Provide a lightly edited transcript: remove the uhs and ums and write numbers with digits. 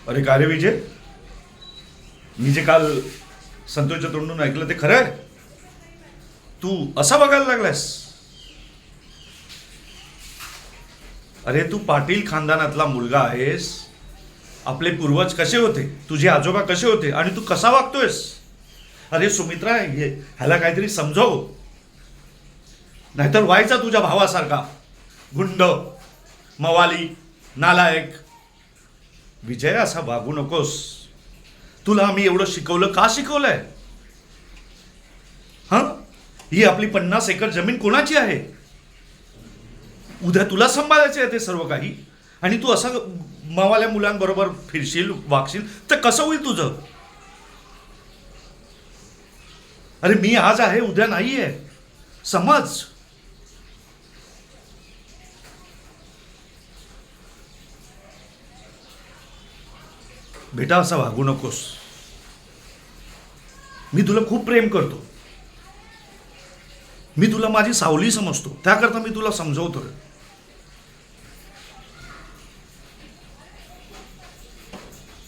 अरे काय रे विजय, मी जे काल संतोषच्या तोंडून ऐकलं ते खरं आहे? तू असा बघायला लागलास? अरे तू पाटील खानदानातला मुलगा आहेस. आपले पूर्वज कसे होते, तुझे आजोबा कसे होते, आणि तू कसा वागतोयस? अरे सुमित्रा, ह्याला काहीतरी समजव, नाहीतर व्हायचा तुझ्या भावासारखा गुंड, मवाली, नालायक. विजय, असा वागू नकोस. तुला आम्ही एवढं शिकवलं, का शिकवलंय? हा, ही आपली 50 एकर जमीन कोणाची आहे? उद्या तुला सांभाळायचे आहे ते सर्व काही, आणि तू असं मवाल्या मुलांबरोबर फिरशील, वागशील तर कसं होईल तुझं? अरे मी आज आहे, उद्या नाही आहे, समज. बेटा, असं वागू नकोस. मी तुला खूप प्रेम करतो. मी तुला माझी सावली समजतो, त्याकरता मी तुला समजवतोय.